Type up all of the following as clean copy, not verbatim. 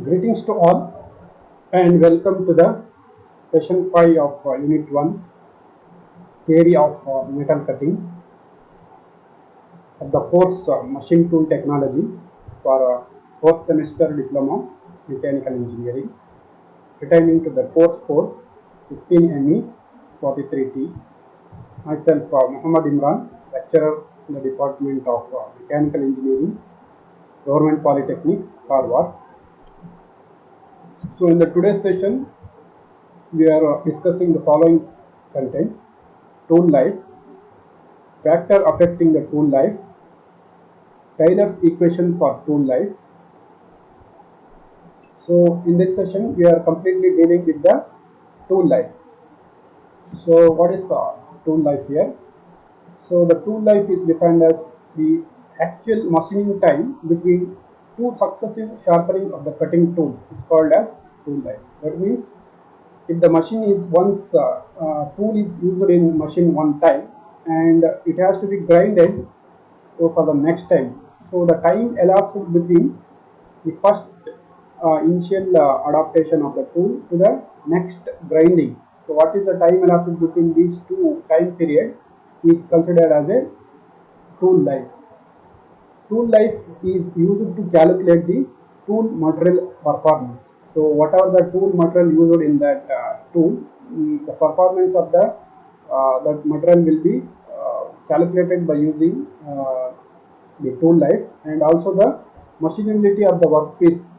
Greetings to all and welcome to the session 5 of Unit 1 Theory of Metal Cutting of the course Machine Tool Technology for 4th semester Diploma Mechanical Engineering pertaining to the course code 15ME 43T. Myself Muhammad Imran, lecturer in the Department of Mechanical Engineering, Government Polytechnic, Harvard. So in the today's session, we are discussing the following content: tool life, factor affecting the tool life, Taylor's equation for tool life. So in this session, we are completely dealing with the tool life. So what is tool life here? So the tool life is defined as the actual machining time between two successive sharpening of the cutting tool is called as tool life. That means if the machine is once tool is used in machine one time and it has to be grinded for the next time. So the time elapsed between the first initial adaptation of the tool to the next grinding. So what is the time elapsed between these two time period is considered as a tool life. Tool life is used to calculate the tool material performance. So whatever the tool material used in that tool, the performance of the that material will be calculated by using the tool life, and also the machinability of the workpiece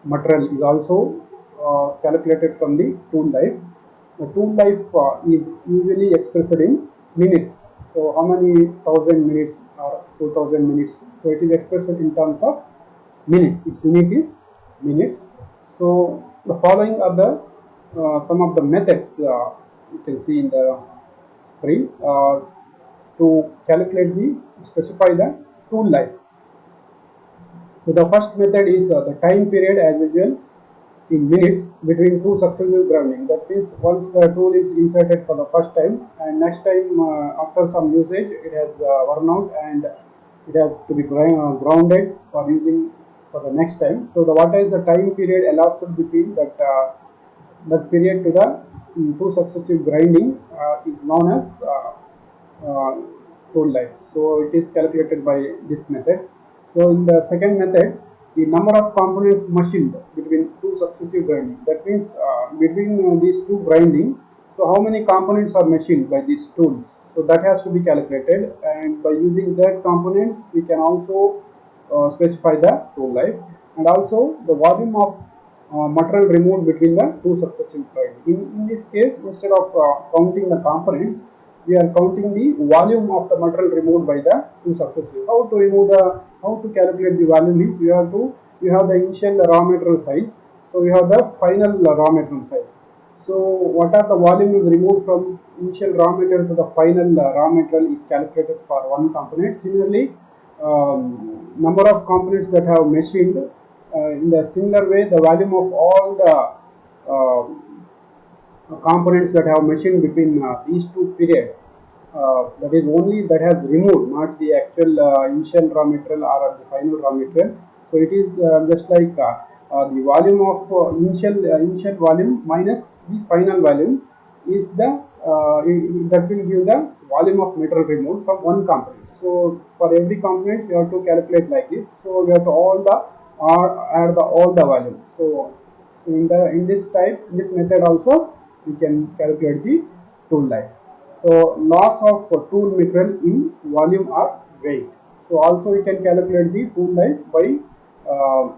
material is also calculated from the tool life. The tool life is usually expressed in minutes. So how many thousand minutes or 2000 minutes? So it is expressed in terms of minutes. Its unit is minutes. So the following are the some of the methods you can see in the screen to calculate the specify the tool life. So the first method is the time period as usual in minutes between two successive grounding. That means once the tool is inserted for the first time and next time after some usage it has worn out and it has to be grounded for using for the next time. So the what is the time period elapsed between that period to the two successive grinding is known as uh, tool life. So it is calculated by this method. So in the second method, the number of components machined between two successive grinding. That means between these two grinding, so how many components are machined by these tools? So that has to be calculated, and by using that component, we can also specify the tool life, and also the volume of material removed between the two successive grinding. In this case, instead of counting the components, we are counting the volume of the material removed by the two successive. How to calculate the volume is you have the initial raw material size, so you have the final raw material size. So what are the volume is removed from initial raw material to the final raw material is calculated for one component. Similarly, number of components that have machined in the similar way, the volume of all the components that have machined between these two periods, that is only that has removed, not the actual initial raw material or the final raw material. So it is just like the volume of initial volume minus the final volume is the that will give the volume of material removed from one component. So for every component you have to calculate like this. So we have to all the add the all the volume. So in this method also we can calculate the tool life. So loss of tool material in volume or weight. So also we can calculate the tool life by uh,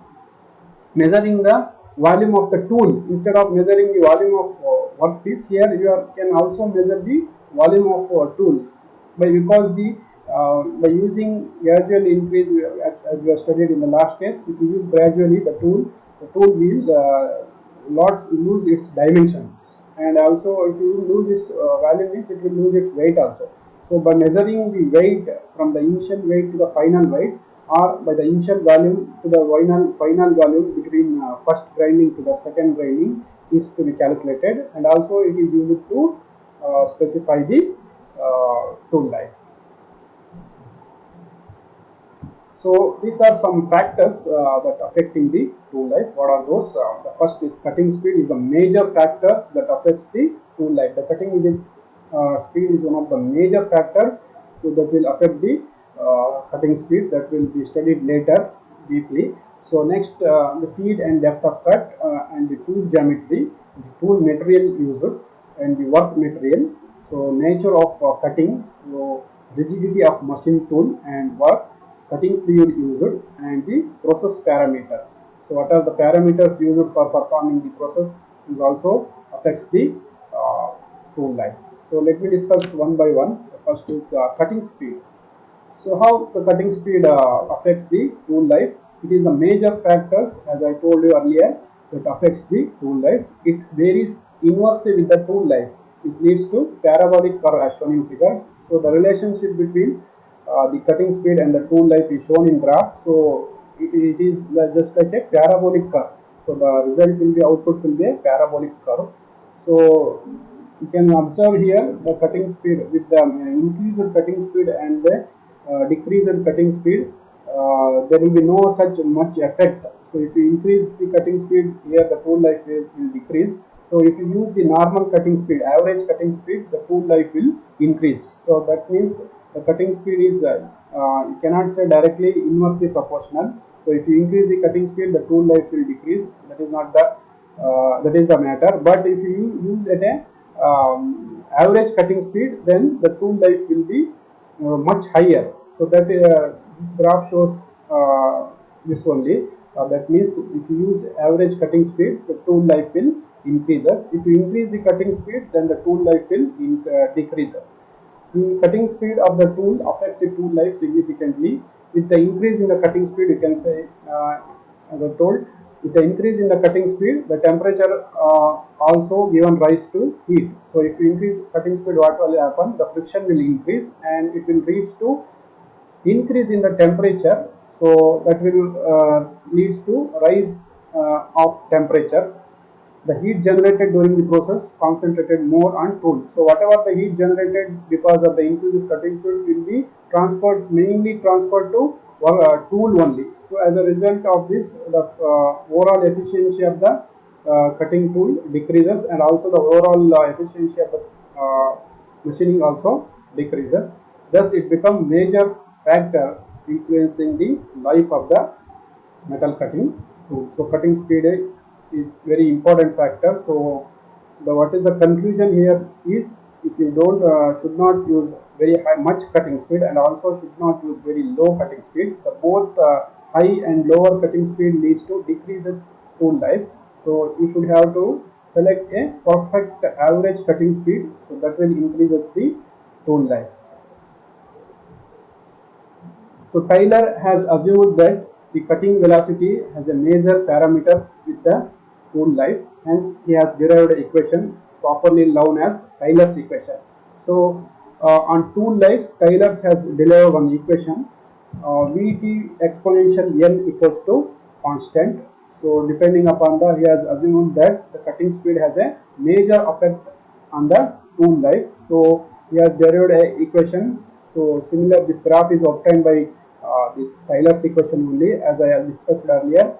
measuring the volume of the tool. Instead of measuring the volume of workpiece, here you can also measure the volume of tool because by using gradual increase as we have studied in the last case, if you use gradually the tool will not lose its dimensions, and also if you lose its value means it will lose its weight also. So by measuring the weight from the initial weight to the final weight, or by the initial volume to the final volume between first grinding to the second grinding is to be calculated, and also it is used to specify the tool life. So these are some factors that affecting the tool life. What are those? The first is cutting speed is a major factor that affects the tool life. The cutting speed is one of the major factors that will affect the cutting speed, that will be studied later deeply. So next, the feed and depth of cut and the tool geometry, the tool material used and the work material. So nature of cutting, so rigidity of machine tool and work, cutting fluid used, and the process parameters. So what are the parameters used for performing the process is also affects the tool life. So let me discuss one by one. The first is cutting speed. So how the cutting speed affects the tool life? It is the major factors, as I told you earlier, that affects the tool life. It varies inversely with the tool life. It leads to parabolic curve as shown in figure. So the relationship between the cutting speed and the tool life is shown in graph. So it is just like a parabolic curve. So the result will be, output will be a parabolic curve. So you can observe here the cutting speed with the increased cutting speed and the decrease in cutting speed, there will be no such much effect. So if you increase the cutting speed, here the tool life will decrease. So if you use the normal cutting speed, average cutting speed, the tool life will increase. So that means the cutting speed is, you cannot say directly inversely proportional. So if you increase the cutting speed, the tool life will decrease. That is not the that is the matter. But if you use at a average cutting speed, then the tool life will be much higher. So that this graph shows this only. That means if you use average cutting speed, the tool life will increases. If you increase the cutting speed, then the tool life will decreases. The cutting speed of the tool affects the tool life significantly. With the increase in the cutting speed, you can say, as I told, with the increase in the cutting speed, the temperature also given rise to heat. So if you increase cutting speed, what will happen? The friction will increase and it will reach to increase in the temperature. So that will leads to rise of temperature. The heat generated during the process concentrated more on tool. So whatever the heat generated because of the increased cutting speed will be mainly transferred to tool only. So as a result of this, the overall efficiency of the cutting tool decreases, and also the overall efficiency of the machining also decreases. Thus, it becomes major factor influencing the life of the metal cutting tool. So cutting speed is very important factor. So the what is the conclusion here is, if you don't should not use very much cutting speed, and also should not use very low cutting speed. The both high and lower cutting speed leads to decreased tool life. So you should have to select a perfect average cutting speed, so that will increases the tool life. So Taylor has assumed that the cutting velocity has a major parameter with the tool life. Hence, he has derived an equation properly known as Taylor's equation. So on tool life, Taylor has derived one equation, Vt exponential n equals to constant. So depending upon the, he has assumed that the cutting speed has a major effect on the tool life. So he has derived a equation. So similar, this graph is obtained by this Taylor's equation only, as I have discussed earlier.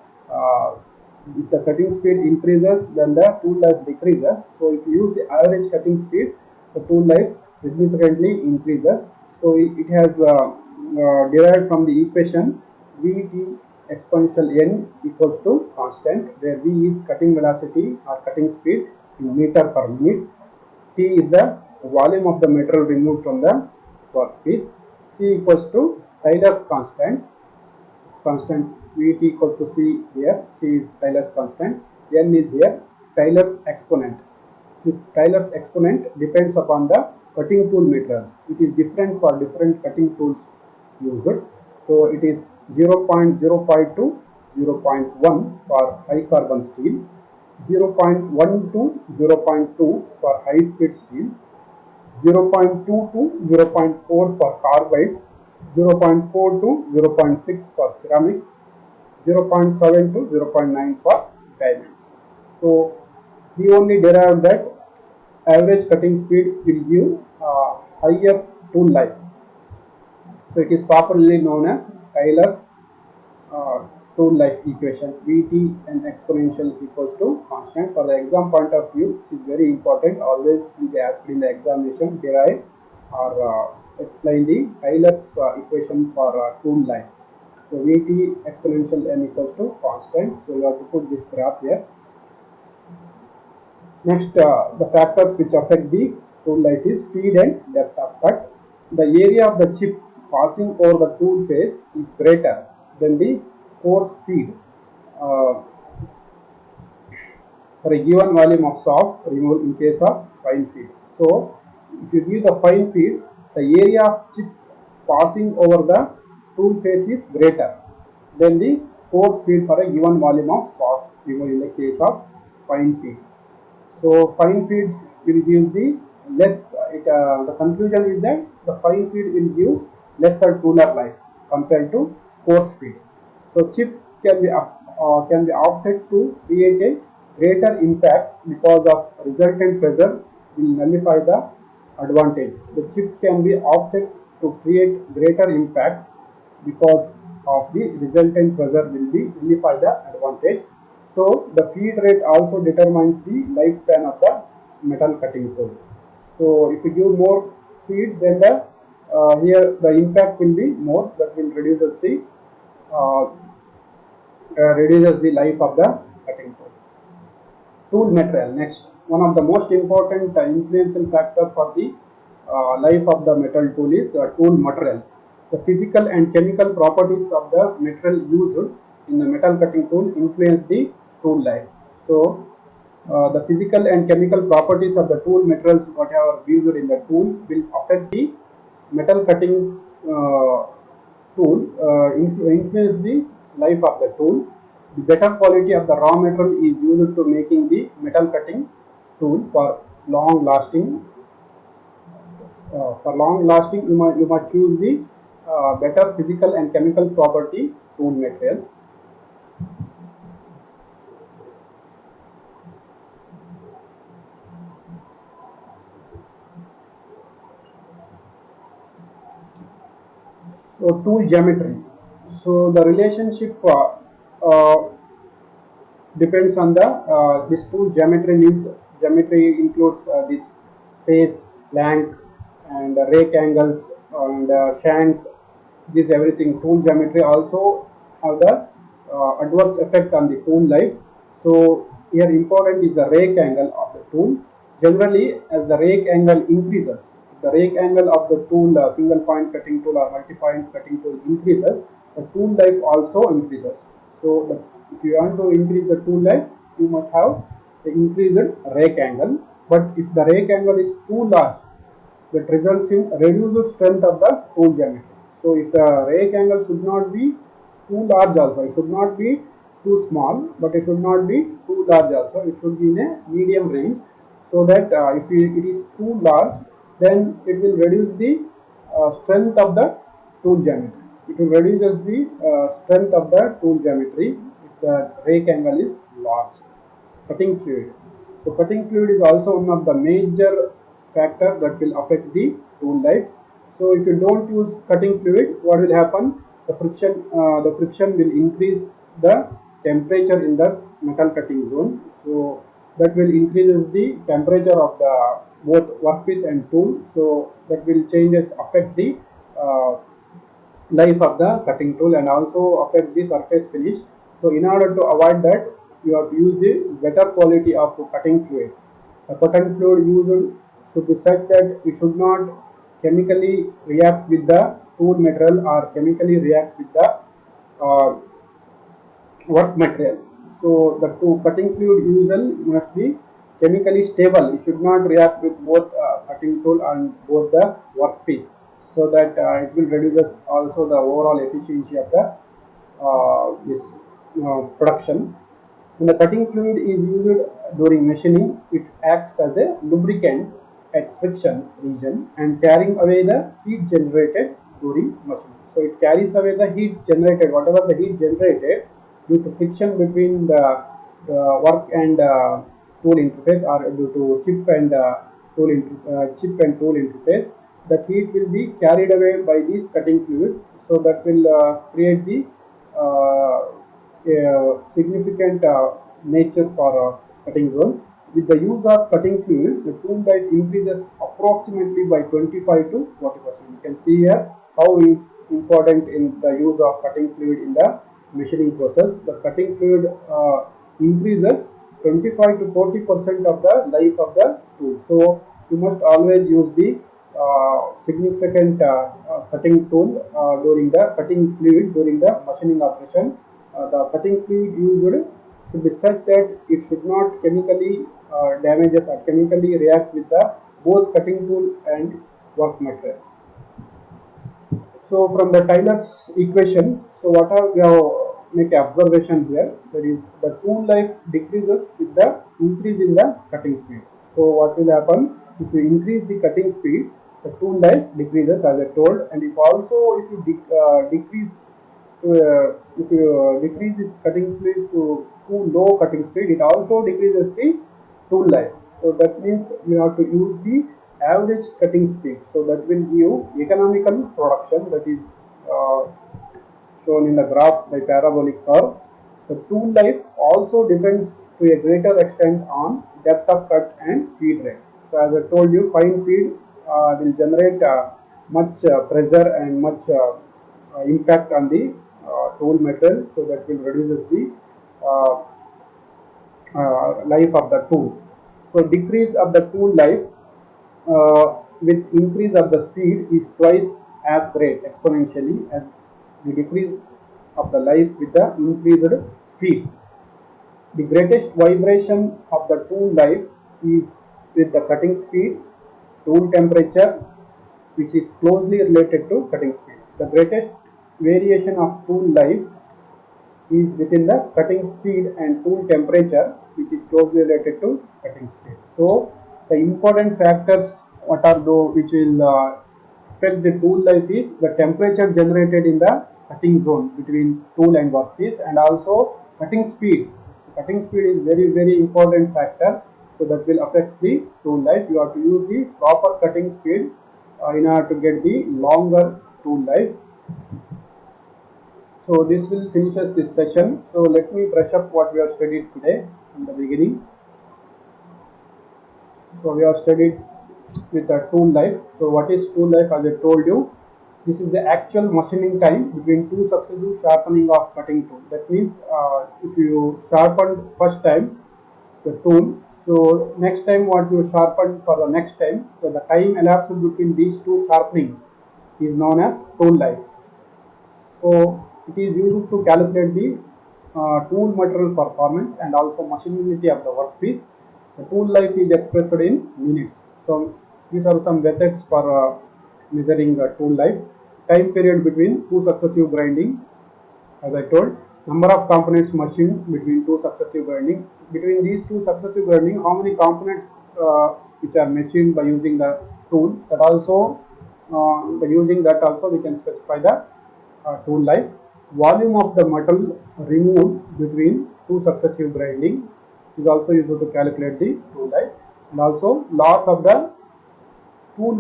If the cutting speed increases, then the tool life decreases. So if you use the average cutting speed, the tool life significantly increases. So it has derived from the equation Vt exponential n equals to constant, where V is cutting velocity or cutting speed in meter per minute. T is the volume of the material removed from the workpiece. C equals to Taylor's constant. Constant Vt equals to C here. C is Taylor's constant. N is here Taylor's exponent. This Taylor's exponent depends upon the cutting tool material. It is different for different cutting tools used. So it is 0.05 to 0.1 for high carbon steel, 0.1 to 0.2 for high speed steels, 0.2 to 0.4 for carbide, 0.4 to 0.6 for ceramics, 0.7 to 0.9 for diamonds. So he only derived that average cutting speed will give higher tool life. So it is properly known as Taylor's tool life equation Vt and exponential equals to constant. For the exam point of view, it is very important. Always will be asked in the examination, derive or explain the Taylor's equation for tool life. So Vt exponential n equals to constant. So you have to put this graph here. Next, the factors which affect the tool life is speed and depth of cut. The area of the chip passing over the tool face is greater than the core speed for a given volume of soft removal in case of fine feed. So, if you give the fine feed, the area of chip passing over the tool face is greater than the core speed for a given volume of soft removal in the case of fine feed. So fine feeds will give the less. The conclusion is that the fine feed will give lesser tooler life compared to coarse feed. So chip can be offset to create a greater impact because of resultant pressure will nullify the advantage. The chip can be offset to create greater impact because of the resultant pressure will be nullify the advantage. So the feed rate also determines the lifespan of the metal cutting tool. So if you give more feed, then the here the impact will be more. That will uh, reduces the life of the cutting tool. Tool material. Next, one of the most important influential factor for the life of the metal tool is tool material. The physical and chemical properties of the material used in the metal cutting tool influence the tool life. So, the physical and chemical properties of the tool materials whatever used in the tool will affect the metal cutting tool, influence the life of the tool. The better quality of the raw material is used to making the metal cutting tool for long lasting. You must choose the better physical and chemical property tool material. So tool geometry. So the relationship depends on the this tool geometry means geometry includes this face, length, and rake angles and shank. This everything tool geometry also have the adverse effect on the tool life. So here important is the rake angle of the tool. Generally, as the rake angle increases, the rake angle of the tool, single point cutting tool or multi point cutting tool increases, the tool life also increases. So if you want to increase the tool life, you must have the increased rake angle. But if the rake angle is too large, that results in reduced strength of the tool geometry. So if the rake angle should not be too large also, it should not be too small, but it should not be too large also. It should be in a medium range, so that if it is too large, then it will reduce the strength of the tool geometry. It will reduce the strength of the tool geometry if the rake angle is large. Cutting fluid. So cutting fluid is also one of the major factor that will affect the tool life. So if you don't use cutting fluid, what will happen? The friction will increase the temperature in the metal cutting zone. So that will increases the temperature of the both workpiece and tool. So that will changes affect the uh, life of the cutting tool and also affect the surface finish. So in order to avoid that, you have to use the better quality of cutting fluid. The cutting fluid used should be such that it should not chemically react with the tool material or chemically react with the uh, work material. So the two cutting fluid usual must be chemically stable. It should not react with both cutting tool and both the workpiece, so that it will reduce also the overall efficiency of the this production. When the cutting fluid is used during machining, it acts as a lubricant at friction region and carrying away the heat generated during machining. So it carries away the heat generated, whatever the heat generated due to friction between the work and tool interface, or due to chip and tool interface. The heat will be carried away by this cutting fluid, so that will create the a significant nature for cutting zone. With the use of cutting fluid, the tool life increases approximately by 25 to 40%. You can see here how important in the use of cutting fluid in the machining process. The cutting fluid increases 25 to 40% of the life of the tool. So you must always use the significant cutting tool during the cutting fluid during the machining operation. The cutting fluid used should be such that it should not chemically damages or chemically react with the both cutting tool and work material. So from the Taylor's equation, so what are we have make observation here, that is the tool life decreases with the increase in the cutting speed. So what will happen if you increase the cutting speed, the tool life decreases as I told, and if also if you decrease if you decrease its cutting speed to too low cutting speed, it also decreases the tool life. So that means you have to use the average cutting speed. So that will give economical production, that is shown in the graph by parabolic curve. The tool life also depends to a greater extent on depth of cut and feed rate. So as I told you, fine feed will generate much pressure and much impact on the tool metal, so that will reduce the uh, life of the tool. So decrease of the tool life with increase of the speed is twice as great exponentially as the decrease of the life with the increased speed. The greatest vibration of the tool life is with the cutting speed, tool temperature, which is closely related to cutting speed. The greatest variation of tool life is within the cutting speed and tool temperature, which is closely related to cutting speed. So the important factors what are those which will affect the tool life is the temperature generated in the cutting zone between tool and workpiece, and also cutting speed. Cutting speed is very important factor, so that will affect the tool life. You have to use the proper cutting speed in order to get the longer tool life. So this will finish us this session. So let me brush up what we have studied today in the beginning. So we have studied with the tool life. So what is tool life? As I told you, this is the actual machining time between two successive sharpening of cutting tool. That means if you sharpened first time the tool, so next time what you sharpen for the next time, so the time elapsed between these two sharpening is known as tool life. So it is used to calculate the tool material performance and also machinability of the workpiece. The tool life is expressed in minutes. So these are some methods for measuring the tool life. Time period between two successive grinding, as I told. Number of components machined between two successive grinding. Between these two successive grinding, how many components which are machined by using the tool. That also, by using that also we can specify the tool life. Volume of the metal removed between two successive grinding is also used to calculate the tool life, and also loss of the tool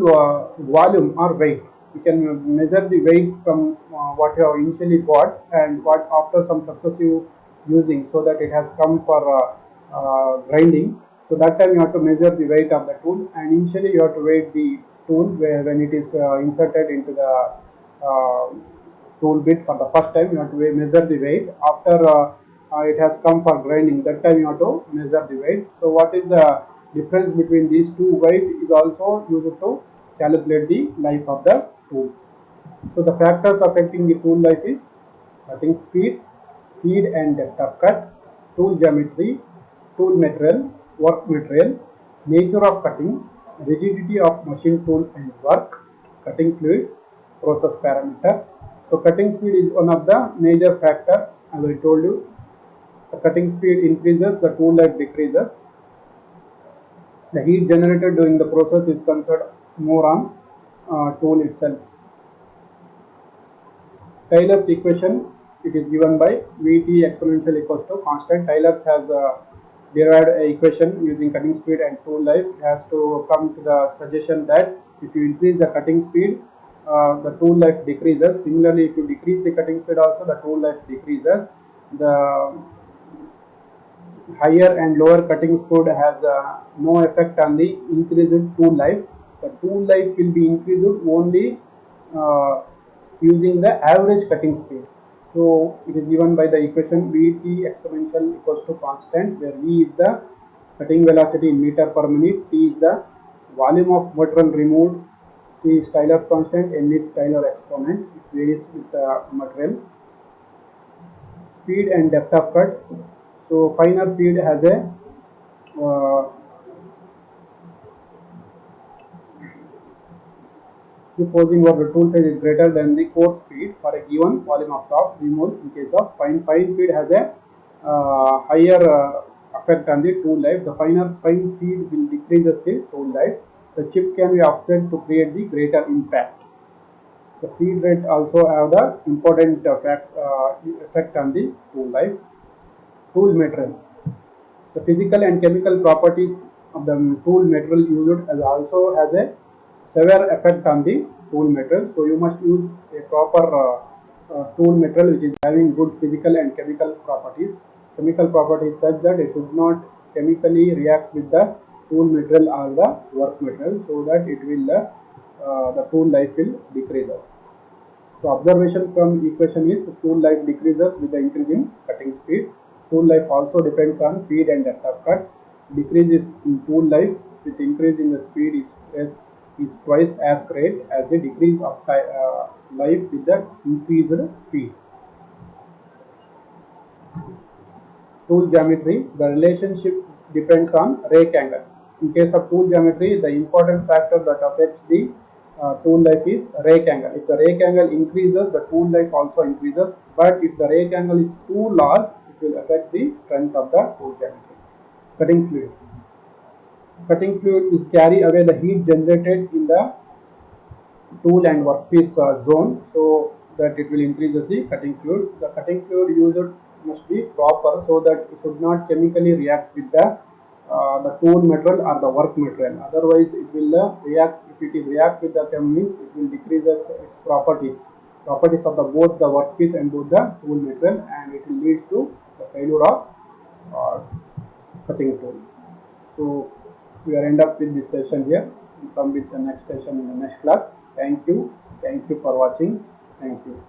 volume or weight. You can measure the weight from what you have initially got and what after some successive using, so that it has come for grinding. So that time you have to measure the weight of the tool, and initially you have to weigh the tool when it is inserted into the tool bit for the first time. You have to measure the weight. After it has come for grinding, that time you have to measure the weight. So what is the difference between these two weight is also used to calculate the life of the tool. So the factors affecting the tool life is cutting speed, feed and depth of cut, tool geometry, tool material, work material, nature of cutting, rigidity of machine tool and work, cutting fluids, process parameter. So cutting speed is one of the major factor. As I told you, the cutting speed increases, the tool life decreases. The heat generated during the process is considered more on tool itself. Taylor's equation, it is given by Vt exponential equals to constant. Taylor has derived an equation using cutting speed and tool life. It has to come to the suggestion that if you increase the cutting speed, the tool life decreases. Similarly, if you decrease the cutting speed also, the tool life decreases. The higher and lower cutting speed has no effect on the increased tool life. The tool life will be increased only uh, using the average cutting speed. So it is given by the equation Vt exponential equals to constant, where V is the cutting velocity in meter per minute, T is the volume of material removed, C is Taylor constant, N is Taylor exponent. It varies with the material. Feed and depth of cut. So finer feed has a supposing what the tool size is greater than the coarse feed for a given volume of soft removal. In case of fine feed has a higher effect on the tool life. The fine feed will decrease the tool life. The chip can be offset to create the greater impact. The feed rate also have the important effect on the tool life. Tool material. The physical and chemical properties of the tool material used as also has a severe effect on the tool material. So you must use a proper tool material which is having good physical and chemical properties. Chemical properties such that it should not chemically react with the tool material or the work material, so that it will the tool life will decreases. So observation from equation is tool life decreases with the increasing cutting speed. Tool life also depends on feed and depth of cut. Decrease in tool life with increase in the speed is twice as great as the decrease of life with the increased speed. Tool geometry, the relationship depends on rake angle. In case of tool geometry, the important factor that affects the tool life is rake angle. If the rake angle increases, the tool life also increases. But if the rake angle is too large, it will affect the strength of the tool geometry. Cutting fluid. Cutting fluid is carry away the heat generated in the tool and workpiece zone, so that it will increase the cutting fluid. The cutting fluid used must be proper, so that it should not chemically react with the tool material or the work material. Otherwise, it will react. If it is react with the chemicals, it will decrease its properties of the both the workpiece and both the tool material, and it will lead to the failure of uh, cutting tool. So we are end up with this session here. We come with the next session in the next class. Thank you. Thank you for watching. Thank you.